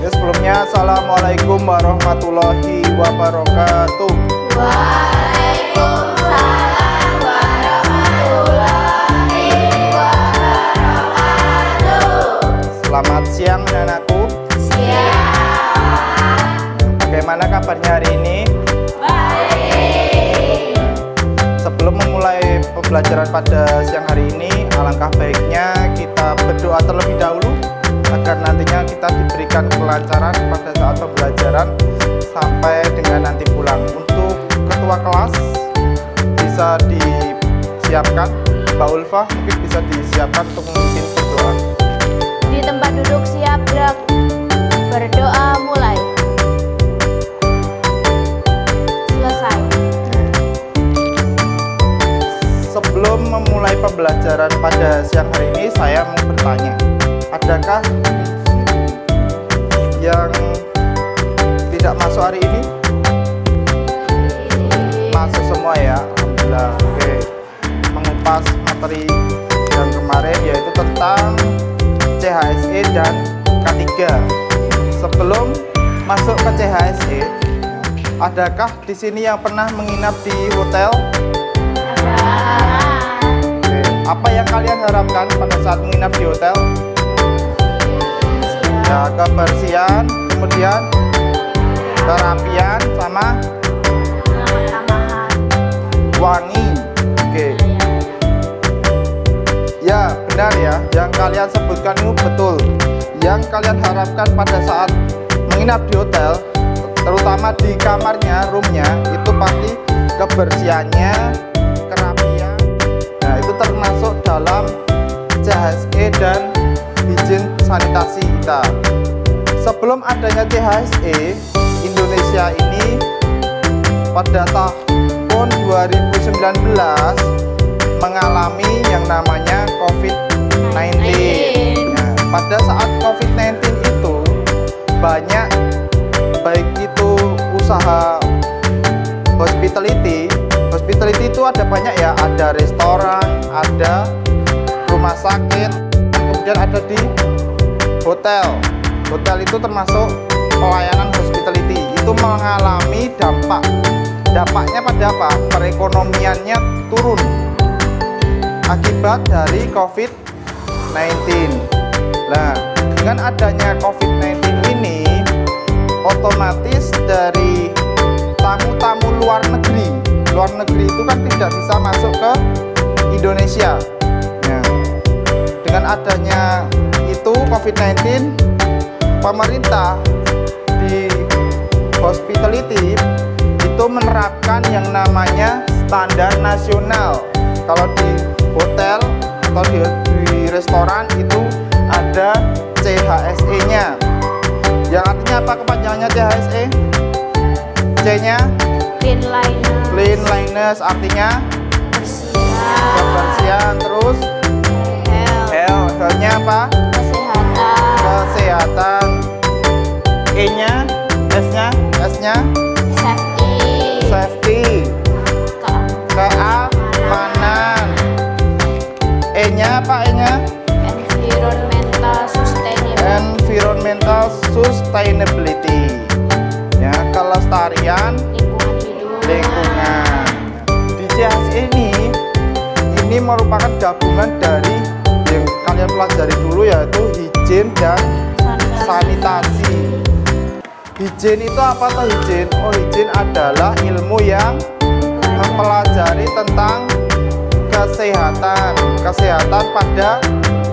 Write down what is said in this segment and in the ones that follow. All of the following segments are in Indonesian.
Ya, sebelumnya assalamualaikum warahmatullahi wabarakatuh. Waalaikumsalam warahmatullahi wabarakatuh. Selamat siang anak-anakku. Siang. Bagaimana kabarnya hari ini? Baik. Sebelum memulai pembelajaran pada siang hari ini, alangkah baiknya kita berdoa terlebih dahulu agar nantinya kita diberikan kelancaran pada saat pembelajaran sampai dengan nanti pulang. Untuk ketua kelas bisa disiapkan, Mbak Ulfa mungkin bisa disiapkan untuk memimpin berdoa. Di tempat duduk siap gerak. Berdoa mulai. Selesai. Sebelum memulai pembelajaran pada siang hari ini, saya mau bertanya, adakah yang tidak masuk hari ini? Masuk semua ya, alhamdulillah. Oke, mengupas materi yang kemarin yaitu tentang CHSE dan K3. Sebelum masuk ke CHSE, adakah di sini yang pernah menginap di hotel? Oke, apa yang kalian harapkan pada saat menginap di hotel? Ya, kebersihan, kemudian kerapian, sama wangi. Oke. Ya, benar ya, yang kalian sebutkan itu betul. Yang kalian harapkan pada saat menginap di hotel, terutama di kamarnya, roomnya, itu pasti kebersihannya, kerapian. Nah, itu termasuk dalam CHSE dan izin sanitasi kita. Sebelum adanya CHSE, Indonesia ini pada tahun 2019 mengalami yang namanya COVID-19. Nah, pada saat COVID-19 itu banyak, baik itu usaha hospitality itu ada banyak ya, ada restoran, ada rumah sakit, kemudian ada di hotel itu termasuk pelayanan hospitality, itu mengalami dampaknya pada apa? Perekonomiannya turun akibat dari COVID-19. Nah, dengan adanya COVID-19 ini, otomatis dari tamu-tamu luar negeri itu kan tidak bisa masuk ke Indonesia. Nah, dengan adanya itu COVID-19, pemerintah di hospitality itu menerapkan yang namanya standar nasional. Kalau di hotel atau di restoran itu ada CHSE-nya. Yang artinya apa kepanjangannya CHSE? C-nya cleanliness, artinya kebersihan. Terus health-nya apa? Kesehatan. E-nya, S-nya safety, keamanan. E-nya apa? E-nya environmental sustainability, ya, kelestarian lingkungan. Di CHSE ini merupakan gabungan dari yang kalian pelajari dulu, yaitu higien dan sanitasi. Higien itu apa tuh higien? Oh, higien adalah ilmu yang mempelajari tentang kesehatan pada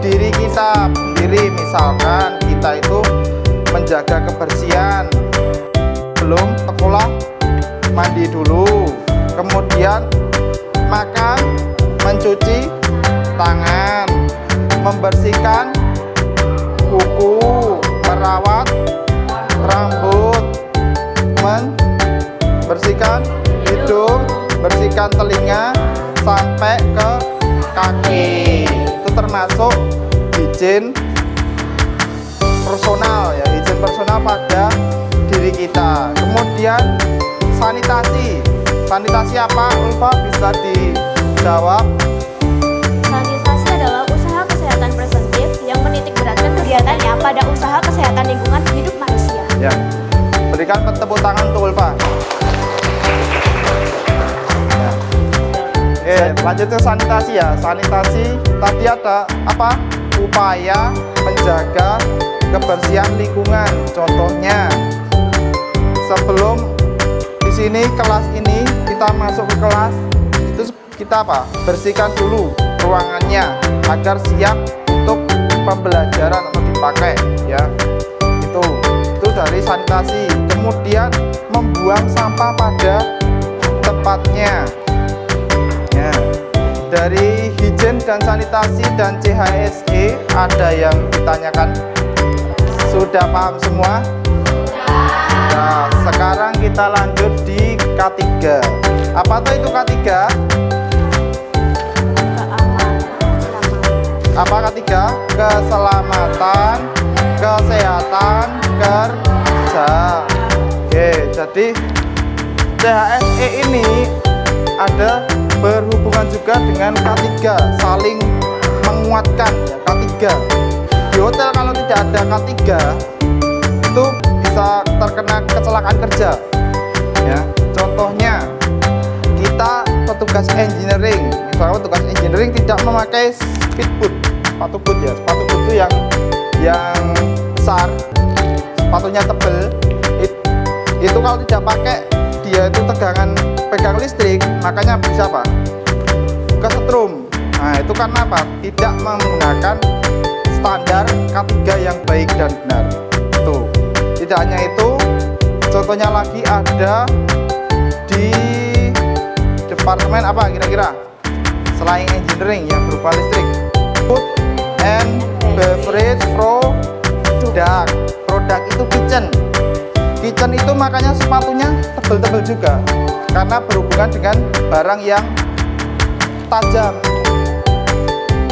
diri kita sendiri. Misalkan kita itu menjaga kebersihan, belum sekolah mandi dulu, kemudian makan, mencuci tangan, membersihkan kuku, merawat rambut, membersihkan hidung, bersihkan telinga sampai ke kaki. Itu termasuk higien personal ya, higien personal pada diri kita. Kemudian sanitasi apa, Ulfa bisa dijawab? Sanitasi adalah usaha kesehatan preventif yang menitik beratkan kegiatannya pada usaha kesehatan lingkungan hidup manusia. Ya, berikan tepuk tangan untuk Ulfa. Ya. Oke, lanjut ke sanitasi ya. Sanitasi tadi ada apa? Upaya menjaga kebersihan lingkungan. Contohnya, sebelum di sini kelas ini kita masuk ke kelas, itu kita apa? Bersihkan dulu ruangannya agar siap untuk pembelajaran atau dipakai ya. Itu dari sanitasi. Kemudian membuang sampah pada tempatnya ya. Dari higien dan sanitasi dan CHSE ada yang ditanyakan? Sudah paham semua? Nah, sekarang kita lanjut di K3. Apa tuh itu K3? Apa K3? Keselamatan, kesehatan kerja. Oke, jadi CHSE ini ada berhubungan juga dengan K3, saling menguatkan ya, K3. Di hotel kalau tidak ada K3 itu bisa terkena kecelakaan kerja ya. Contohnya kita petugas engineering, misalnya petugas engineering tidak memakai speed boot, sepatu boot ya, sepatu boot itu yang besar, sepatunya tebel. Itu kalau tidak pakai, dia itu tegangan pegang listrik, makanya bisa apa? Kesetrum. Nah, itu karena apa? Tidak menggunakan standar K3 yang baik dan benar. Tuh. Tidak hanya itu, contohnya lagi ada di departemen apa kira-kira? Selain engineering yang berupa listrik, food and beverage product. Produk itu kitchen. Kitchen itu makanya sepatunya tebel-tebel juga karena berhubungan dengan barang yang tajam.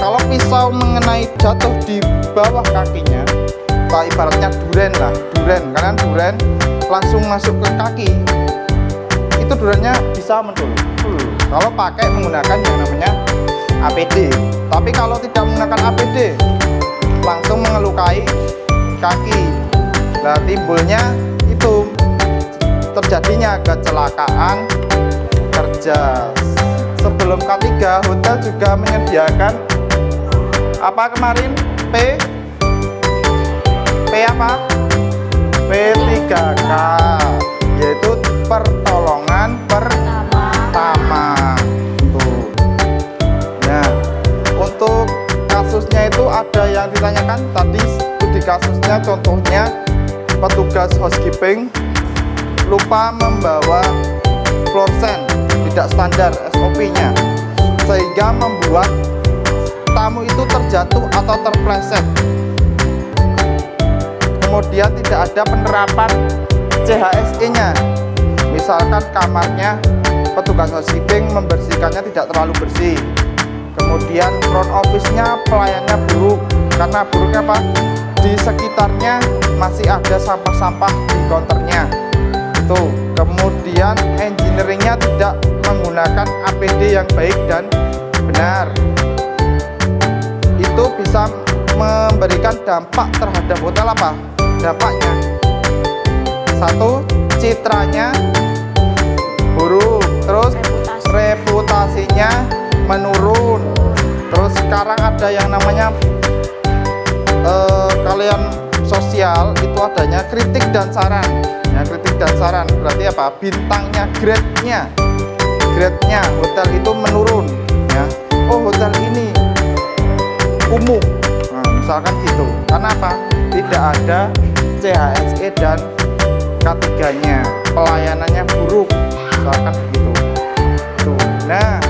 Kalau pisau mengenai jatuh di bawah kakinya, ibaratnya duren lah, karena duren langsung masuk ke kaki, itu durennya bisa mentul. Kalau pakai menggunakan yang namanya APD. Tapi kalau tidak menggunakan APD, langsung mengelukai kaki. Nah, timbulnya itu terjadinya kecelakaan kerja. Sebelum K3, hotel juga menyediakan apa kemarin? P apa? P3K, yaitu pertolongan pertama. Tuh. Nah, untuk kasusnya itu ada yang ditanyakan tadi di kasusnya, contohnya petugas housekeeping lupa membawa fluoresan, tidak standar SOP-nya, sehingga membuat tamu itu terjatuh atau terpleset. Kemudian tidak ada penerapan CHSE-nya. Misalkan kamarnya petugas housekeeping membersihkannya tidak terlalu bersih. Kemudian front office-nya pelayannya buruk. Karena buruknya apa? Di sekitarnya masih ada sampah-sampah di counternya. Itu. Kemudian engineering-nya tidak menggunakan APD yang baik dan benar. Itu bisa memberikan dampak terhadap hotel apa? Dampaknya, satu, citranya buruk, terus reputasinya menurun. Terus sekarang ada yang namanya kalian sosial, itu adanya kritik dan saran. Ya, kritik dan saran berarti apa? Bintangnya, grade-nya hotel itu menurun ya. Oh, hotel ini kumuh, nah, misalkan gitu. Karena apa? Tidak ada CHSE dan K3-nya, pelayanannya buruk, misalkan begitu. Tuh. Nah,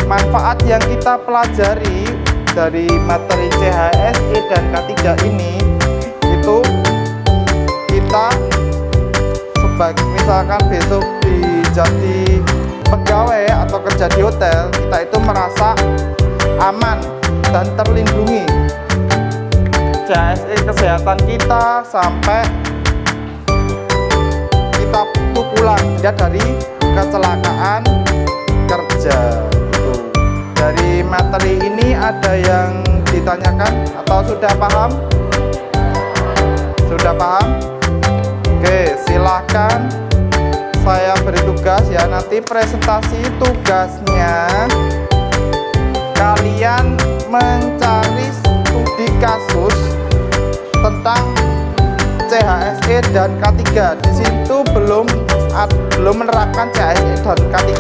manfaat yang kita pelajari dari materi CHSE dan K3 ini, itu kita sebagai misalkan besok jadi pegawai atau kerja di hotel, kita itu merasa aman dan terlindungi. CHSE kesehatan kita sampai kita tuh pulang ya dari kecelakaan kerja. Tuh. Dari materi ini ada yang ditanyakan atau sudah paham? Sudah paham? silakan saya beri tugas ya. Nanti presentasi tugasnya kalian mencari studi kasus tentang CHSE dan K3. Di situ belum menerapkan CHSE dan K3.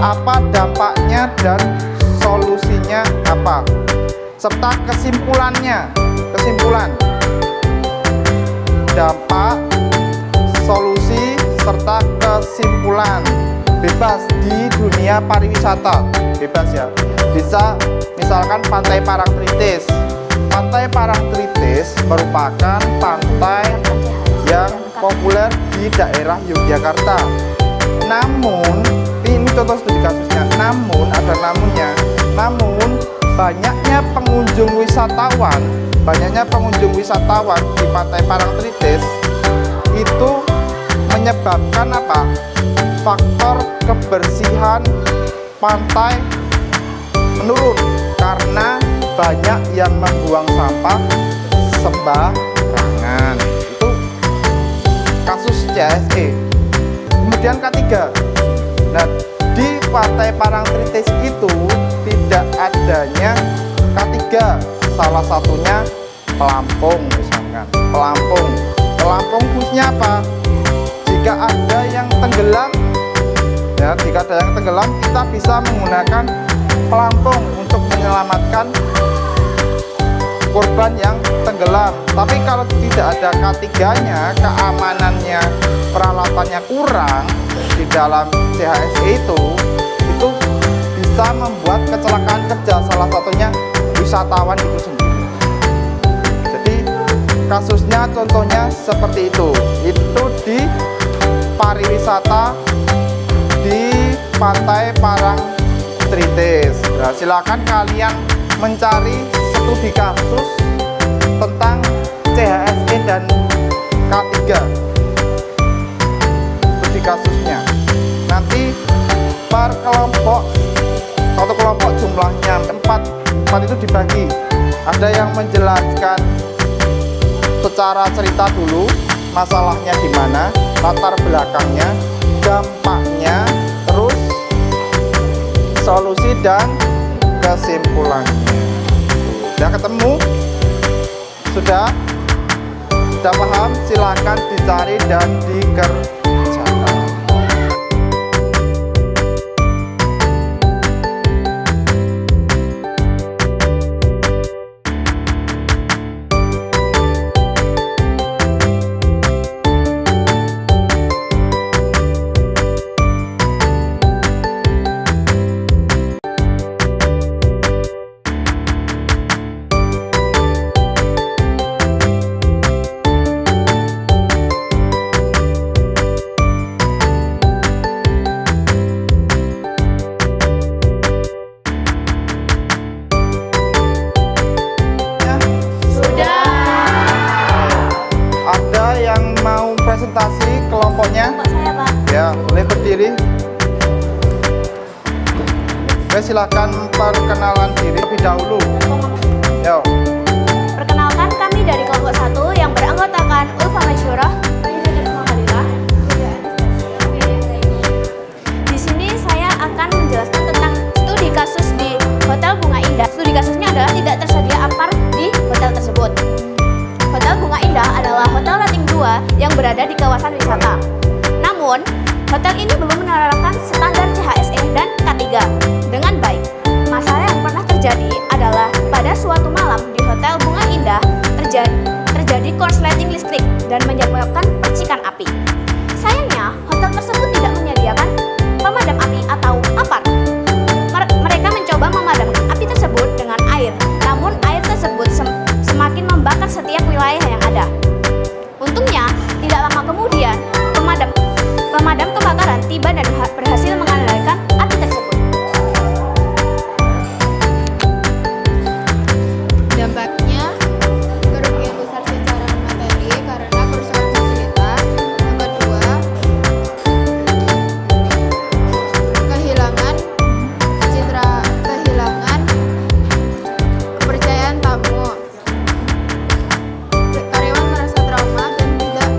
Apa dampaknya dan solusinya apa? Serta kesimpulannya. Kesimpulan, dampak, solusi, serta kesimpulan. Bebas di dunia pariwisata. Bebas ya. Bisa misalkan Pantai Parangtritis. Pantai Parangtritis merupakan pantai yang populer di daerah Yogyakarta. Namun, ini contoh studi kasusnya. Namun, ada namunnya. Namun, banyaknya pengunjung wisatawan di Pantai Parangtritis itu menyebabkan apa? Faktor kebersihan pantai menurun karena banyak yang membuang sampah sembarangan. Itu kasus CHSE. Kemudian K3. Nah, di Pantai Parangtritis itu tidak adanya K3. Salah satunya pelampung misalkan. Pelampung fungsinya apa? Jika ada yang tenggelam, ya, kita bisa menggunakan pelampung untuk menyelamatkan korban yang tenggelam. Tapi kalau tidak ada K3-nya, keamanannya, peralatannya kurang di dalam CHSE itu bisa membuat kecelakaan kerja, salah satunya wisatawan itu sendiri. Jadi kasusnya contohnya seperti itu di pariwisata di Pantai Parangtritis. Nah, silakan kalian mencari studi kasus tentang CHSE dan K3. Studi kasusnya. Nanti per kelompok, satu kelompok jumlahnya 4 itu dibagi. Ada yang menjelaskan secara cerita dulu masalahnya di mana, latar belakangnya, dampaknya, terus solusi dan kesimpulannya. Sudah ketemu? Sudah paham? Silakan dicari dan dikerjakan. Presentasi kelompoknya. Saya, Pak. Ya, boleh berdiri. Oke, silakan perkenalan diri lebih dahulu. Yo. Perkenalkan, kami dari kelompok 1 yang beranggotakan Ulfa Masyurah. Di sini saya akan menjelaskan tentang studi kasus di Hotel Bunga Indah. Studi kasusnya adalah tidak tersedia APAR di hotel tersebut. Hotel Bunga Indah adalah hotel rating 2 yang berada di kawasan wisata. Namun, hotel ini belum menerapkan standar CHSE dan K3 dengan baik. Masalah yang pernah terjadi adalah pada suatu malam di Hotel Bunga Indah terjadi korsleting listrik dan menyebabkan percikan api. Sayangnya, hotel tersebut tidak menyediakan pemadam api atau APAR. Mereka mencoba memadamkan api tersebut dengan air, namun air tersebut semakin membakar setiap wilayah yang ada. Untungnya, tidak lama kemudian pemadam kebakaran tiba dan berhasil mengendalikan api tersebut. Dampaknya kerugian besar secara materi karena kerusakan fasilitas. Yang kedua, kehilangan kepercayaan tamu. Karyawan merasa trauma dan tidak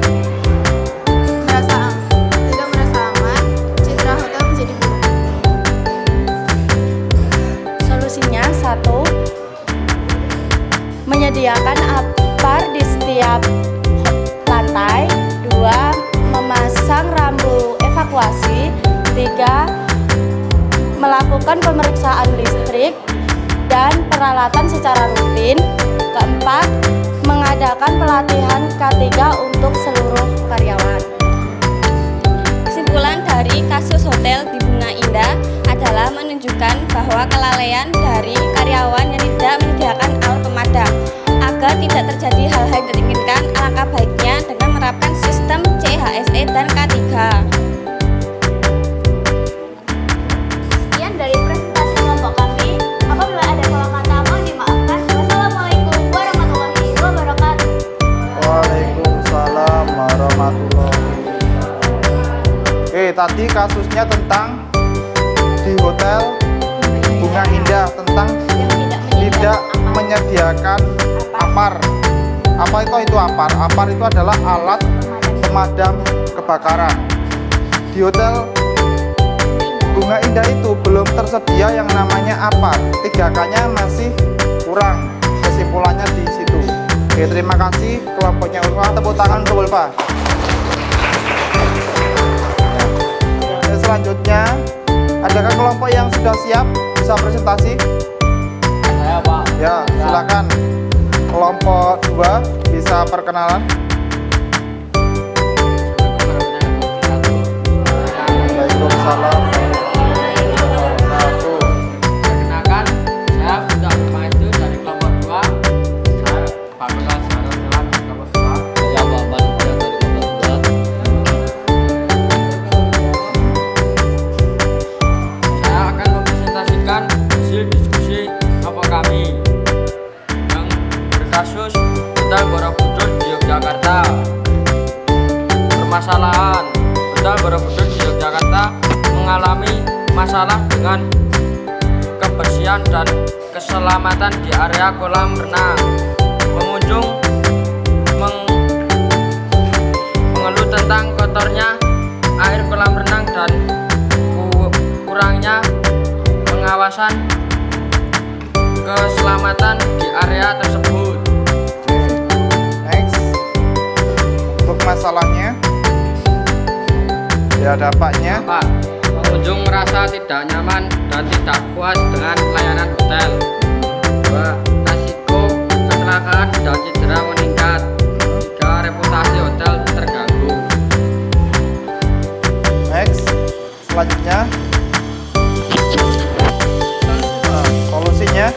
evakuasi. 3. Melakukan pemeriksaan listrik dan peralatan secara rutin. 4. Mengadakan pelatihan K3 untuk seluruh karyawan. Kesimpulan dari kasus hotel di Bunga Indah adalah menunjukkan bahwa kelalaian dari karyawan yang tidak menyediakan alat pemadam. Agar tidak terjadi hal-hal yang tidak diinginkan, alangkah baiknya dengan menerapkan sistem CHSE dan K3. Sekian dari presentasi kelompok kami. Apabila ada salah kata mohon dimaafkan. Wassalamualaikum warahmatullahi wabarakatuh. Waalaikumsalam warahmatullahi wabarakatuh. Oke, tadi kasusnya tentang di hotel Bunga Indah tentang tidak menyediakan APAR. Apa itu APAR? APAR itu adalah alat pemadam kebakaran. Di hotel Bunga Indah itu belum tersedia yang namanya APAR. 3K-nya masih kurang. Kesimpulannya di situ. Oke, terima kasih kelompoknya Ulfa. Tepuk tangan untuk Ulfa. Selanjutnya, adakah kelompok yang sudah siap bisa presentasi? Saya, Pak. Ya, silakan. Kelompok 2 bisa perkenalan. Waalaikumsalam. Perkenalkan, saya sudah maju dari kelompok 2. Saya Pak Bekas Sarah Jalan kelompok 2. Saya Bapak dari kelompok 2. Saya akan mempresentasikan hasil diskusi kelompok kami yang berkasus Hotel Borobudur di Yogyakarta. Permasalahan Hotel Borobudur di Yogyakarta mengalami masalah dengan kebersihan dan keselamatan di area kolam renang. Pengunjung mengeluh tentang kotornya air kolam renang dan kurangnya pengawasan keselamatan di area tersebut. Next. Untuk masalahnya, ya dampaknya. Pak, pengunjung merasa tidak nyaman dan tidak puas dengan pelayanan hotel. 2. Resiko kecelakaan dan cedera meningkat. 3. Reputasi hotel terganggu. Next. Selanjutnya, solusinya.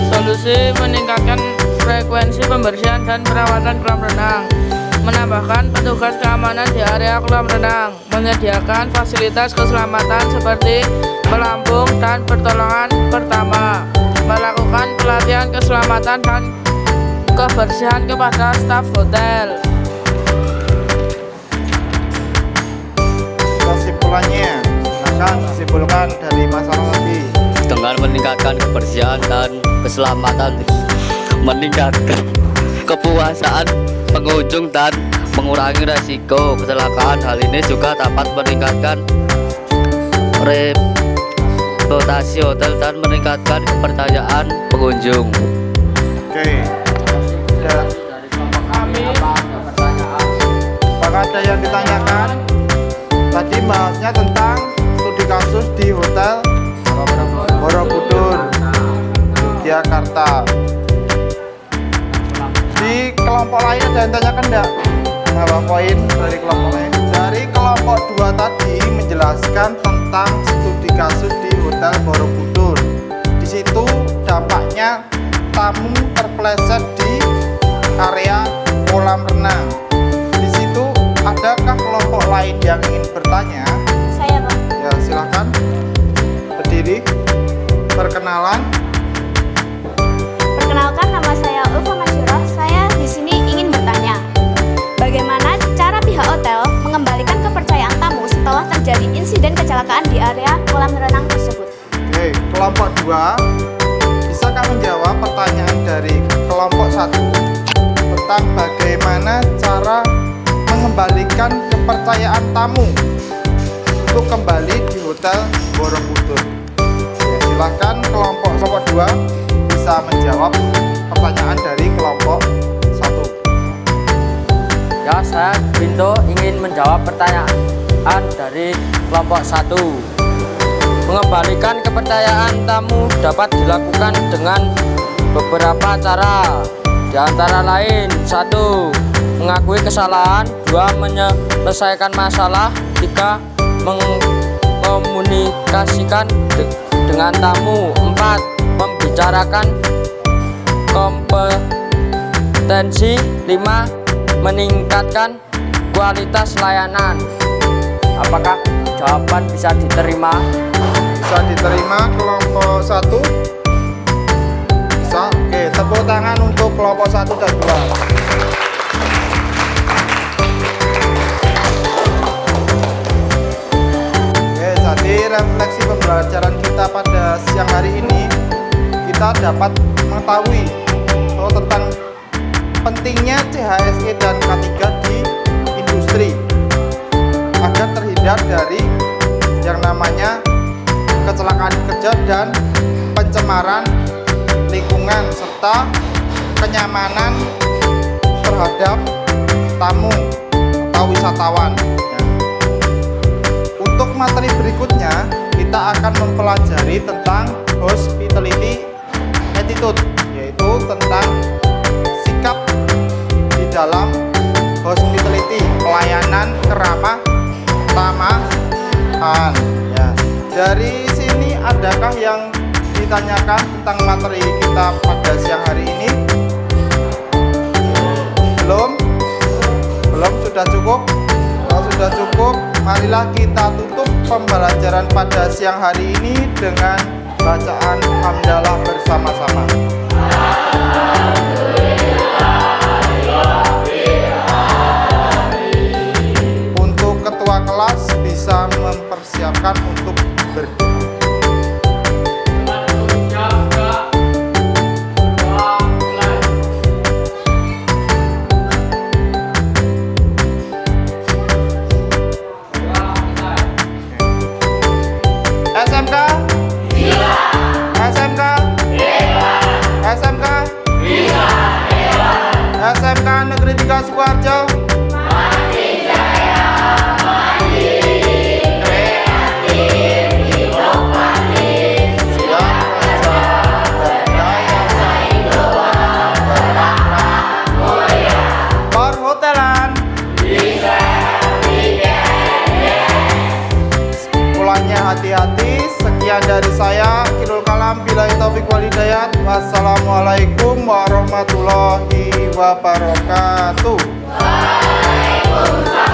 Solusi meningkatkan frekuensi pembersihan dan perawatan kolam renang, menambahkan petugas keamanan di area kolam renang, menyediakan fasilitas keselamatan seperti pelampung dan pertolongan pertama, melakukan pelatihan keselamatan dan kebersihan kepada staf hotel. Kesimpulannya, silakan disimpulkan dari masalah tadi. Dengan meningkatkan kebersihan dan keselamatan, meningkatkan kepuasan pengunjung dan mengurangi resiko kecelakaan. Hal ini juga dapat meningkatkan reputasi hotel dan meningkatkan kepercayaan pengunjung. Oke. Ya. Dari kelompok kami, apa ada pertanyaan? Apakah ada yang ditanyakan? Tadi bahasnya tentang studi kasus di hotel Borobudur, Yogyakarta. Di kelompok lain ada yang tanyakan enggak? Apa poin dari kelompok lain? Dari kelompok 2 tadi menjelaskan tentang studi kasus di hotel Borobudur. Di situ dampaknya tamu terpeleset di area kolam renang. Di situ adakah kelompok lain yang ingin bertanya? Saya, Pak. Ya, silakan berdiri, perkenalan. Perkenalkan, nama saya Ulfa Masyurah. Saya di sini ingin bertanya, bagaimana cara pihak hotel mengembalikan kepercayaan tamu setelah terjadi insiden kecelakaan di area kolam renang tersebut? Oke, kelompok 2, bisakah menjawab pertanyaan dari kelompok 1 tentang bagaimana cara mengembalikan kepercayaan tamu untuk kembali di hotel Borobudur? Ya, silahkan kelompok 2 bisa menjawab pertanyaan dari kelompok 1. Ya, saya Binto ingin menjawab pertanyaan kepercayaan dari kelompok 1. Mengembalikan kepercayaan tamu dapat dilakukan dengan beberapa cara, di antara lain: 1. Mengakui kesalahan. 2. Menyelesaikan masalah. 3. Mengkomunikasikan dengan tamu. 4. Membicarakan kompetensi. 5. Meningkatkan kualitas layanan. Apakah jawaban bisa diterima? Bisa diterima kelompok 1? Bisa. Oke, tepuk tangan untuk kelompok 1 dan 2. Oke, jadi refleksi pembelajaran kita pada siang hari ini, kita dapat mengetahui tentang pentingnya CHSE dan K3 di industri agar terhindar dari yang namanya kecelakaan kerja dan pencemaran lingkungan serta kenyamanan terhadap tamu atau wisatawan. Untuk materi berikutnya kita akan mempelajari tentang hospitality attitude, yaitu tentang sikap di dalam hospitality, pelayanan keramah tamahan. Ya. Dari sini adakah yang ditanyakan tentang materi kita pada siang hari ini? Belum? Sudah cukup? Kalau sudah cukup, marilah kita tutup pembelajaran pada siang hari ini dengan bacaan hamdalah bersama-sama. Untuk ketua kelas bisa mempersiapkan untuk berdoa. SMK? Bisa. SMK? Bisa. SMK? Bisa. SMK Negeri 3 Sukoharjo? Mati jaya, mandiri, kreatif, inovatif, siap kerja, berdaya saing global, bermakna mulia. Perhotelan? Bisa. Pulangnya hati-hati. Sekian dari saya, Kirul Kalam, billahi taufik wal hidayat. Wassalamualaikum warahmatullahi wabarakatuh. Waalaikumsalam.